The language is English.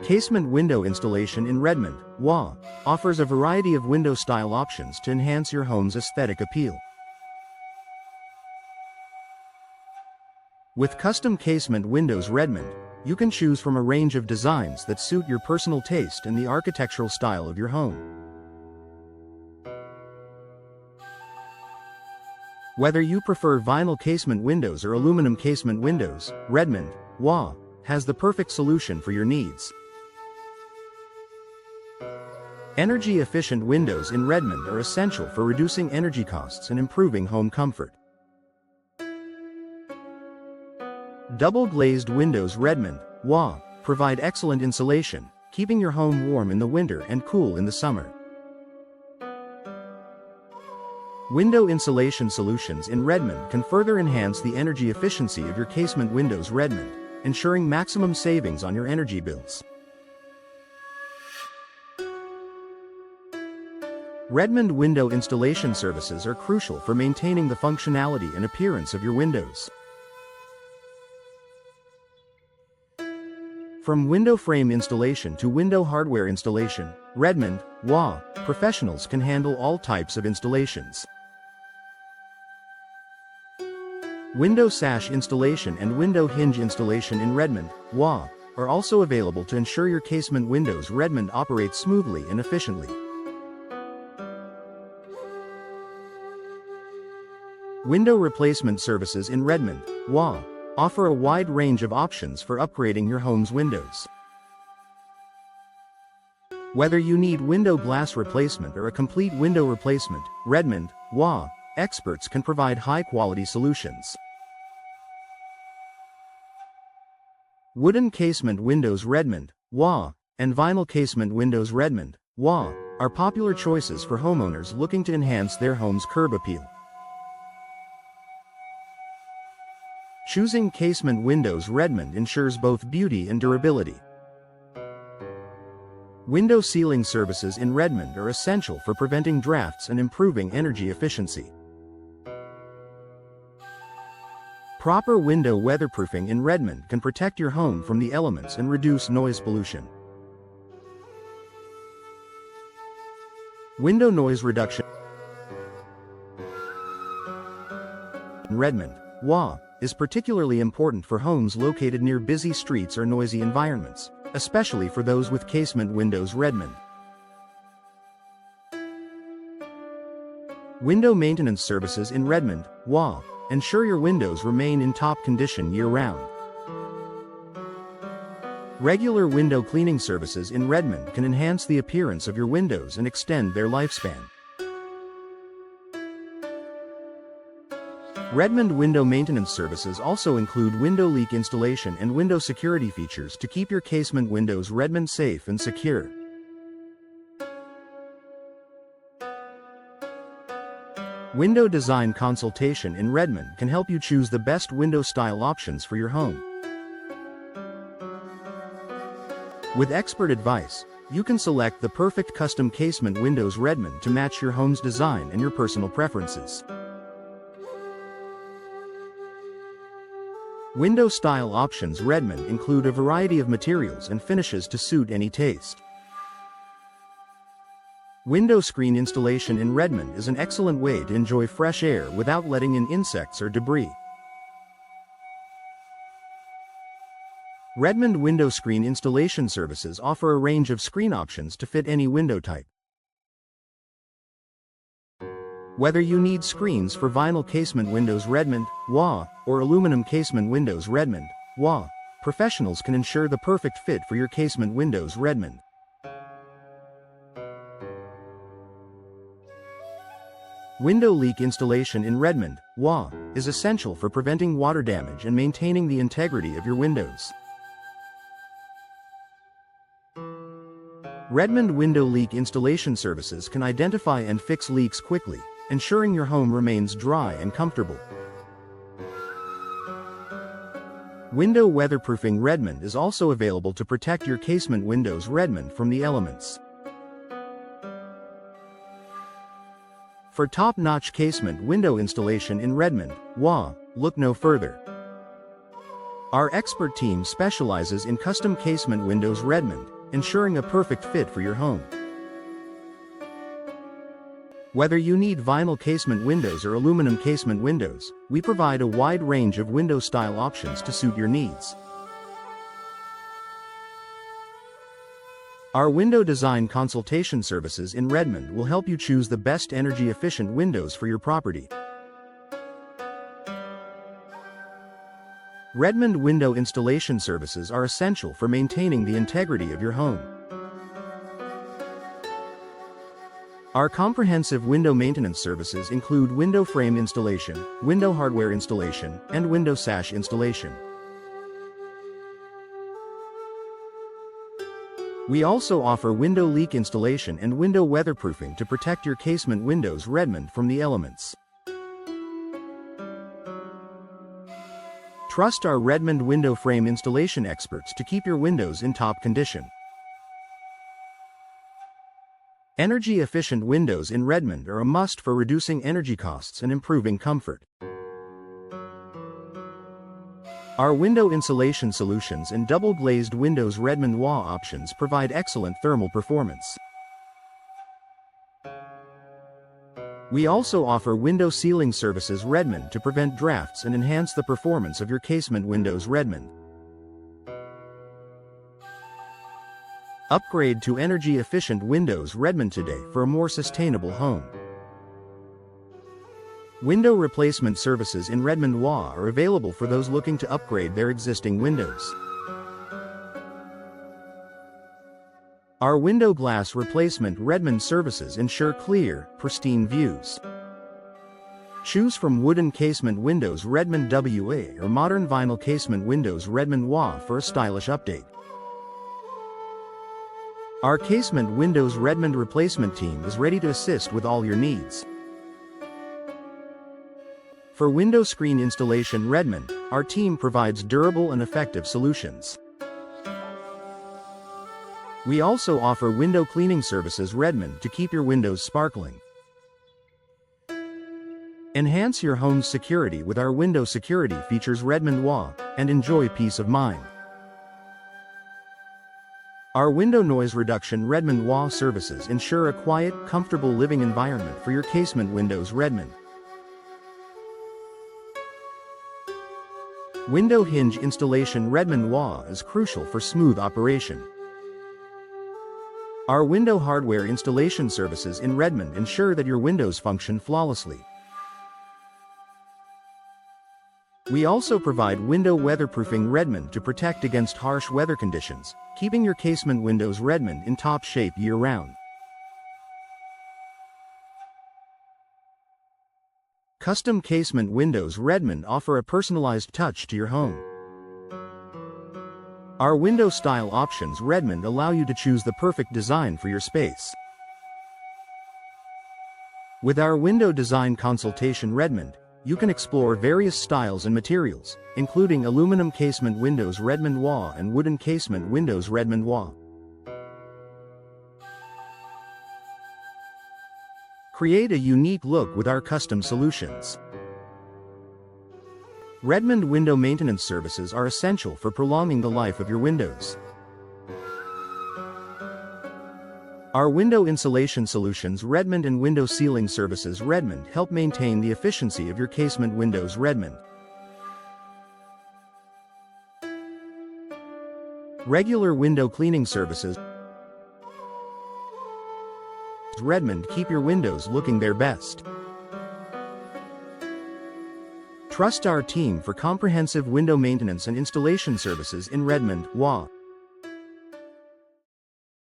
Casement window installation in Redmond, WA, offers a variety of window style options to enhance your home's aesthetic appeal. With custom casement windows Redmond, you can choose from a range of designs that suit your personal taste and the architectural style of your home. Whether you prefer vinyl casement windows or aluminum casement windows, Redmond, WA, has the perfect solution for your needs. Energy-efficient windows in Redmond are essential for reducing energy costs and improving home comfort. Double-glazed windows Redmond, WA, provide excellent insulation, keeping your home warm in the winter and cool in the summer. Window insulation solutions in Redmond can further enhance the energy efficiency of your casement windows Redmond, ensuring maximum savings on your energy bills. Redmond window installation services are crucial for maintaining the functionality and appearance of your windows. From window frame installation to window hardware installation, Redmond, WA, professionals can handle all types of installations. Window sash installation and window hinge installation in Redmond, WA, are also available to ensure your casement windows Redmond operate smoothly and efficiently. Window replacement services in Redmond, WA, offer a wide range of options for upgrading your home's windows. Whether you need window glass replacement or a complete window replacement, Redmond, WA, experts can provide high-quality solutions. Wooden casement windows Redmond, WA, and vinyl casement windows Redmond, WA, are popular choices for homeowners looking to enhance their home's curb appeal. Choosing casement windows Redmond ensures both beauty and durability. Window sealing services in Redmond are essential for preventing drafts and improving energy efficiency. Proper window weatherproofing in Redmond can protect your home from the elements and reduce noise pollution. Window noise reduction in Redmond, WA, is particularly important for homes located near busy streets or noisy environments, especially for those with casement windows Redmond. Window maintenance services in Redmond, WA, ensure your windows remain in top condition year-round. Regular window cleaning services in Redmond can enhance the appearance of your windows and extend their lifespan. Redmond window maintenance services also include window leak installation and window security features to keep your casement windows Redmond safe and secure. Window design consultation in Redmond can help you choose the best window style options for your home. With expert advice, you can select the perfect custom casement windows Redmond to match your home's design and your personal preferences. Window style options Redmond include a variety of materials and finishes to suit any taste. Window screen installation in Redmond is an excellent way to enjoy fresh air without letting in insects or debris. Redmond window screen installation services offer a range of screen options to fit any window type. Whether you need screens for vinyl casement windows Redmond, WA, or aluminum casement windows Redmond, WA, professionals can ensure the perfect fit for your casement windows Redmond. Window leak installation in Redmond, WA, is essential for preventing water damage and maintaining the integrity of your windows. Redmond window leak installation services can identify and fix leaks quickly, ensuring your home remains dry and comfortable. Window weatherproofing Redmond is also available to protect your casement windows Redmond from the elements. For top-notch casement window installation in Redmond, WA, look no further. Our expert team specializes in custom casement windows Redmond, ensuring a perfect fit for your home. Whether you need vinyl casement windows or aluminum casement windows, we provide a wide range of window style options to suit your needs. Our window design consultation services in Redmond will help you choose the best energy-efficient windows for your property. Redmond window installation services are essential for maintaining the integrity of your home. Our comprehensive window maintenance services include window frame installation, window hardware installation, and window sash installation. We also offer window leak installation and window weatherproofing to protect your casement windows Redmond from the elements. Trust our Redmond window frame installation experts to keep your windows in top condition. Energy-efficient windows in Redmond are a must for reducing energy costs and improving comfort. Our window insulation solutions and double-glazed windows Redmond WA options provide excellent thermal performance. We also offer window sealing services Redmond to prevent drafts and enhance the performance of your casement windows Redmond. Upgrade to energy-efficient windows Redmond today for a more sustainable home. Window replacement services in Redmond WA are available for those looking to upgrade their existing windows. Our window glass replacement Redmond services ensure clear, pristine views. Choose from wooden casement windows Redmond WA or modern vinyl casement windows Redmond WA for a stylish update. Our casement windows Redmond replacement team is ready to assist with all your needs. For window screen installation Redmond, our team provides durable and effective solutions. We also offer window cleaning services Redmond to keep your windows sparkling. Enhance your home's security with our window security features Redmond WA, and enjoy peace of mind. Our window noise reduction Redmond WA services ensure a quiet, comfortable living environment for your casement windows Redmond. Window hinge installation Redmond WA is crucial for smooth operation. Our window hardware installation services in Redmond ensure that your windows function flawlessly. We also provide window weatherproofing Redmond to protect against harsh weather conditions, keeping your casement windows Redmond in top shape year-round. Custom casement windows Redmond offer a personalized touch to your home. Our window style options Redmond allow you to choose the perfect design for your space. With our window design consultation Redmond, you can explore various styles and materials, including aluminum casement windows Redmond WA and wooden casement windows Redmond WA. Create a unique look with our custom solutions. Redmond window maintenance services are essential for prolonging the life of your windows. Our window insulation solutions Redmond and window sealing services Redmond help maintain the efficiency of your casement windows Redmond. Regular window cleaning services Redmond keep your windows looking their best. Trust our team for comprehensive window maintenance and installation services in Redmond, WA.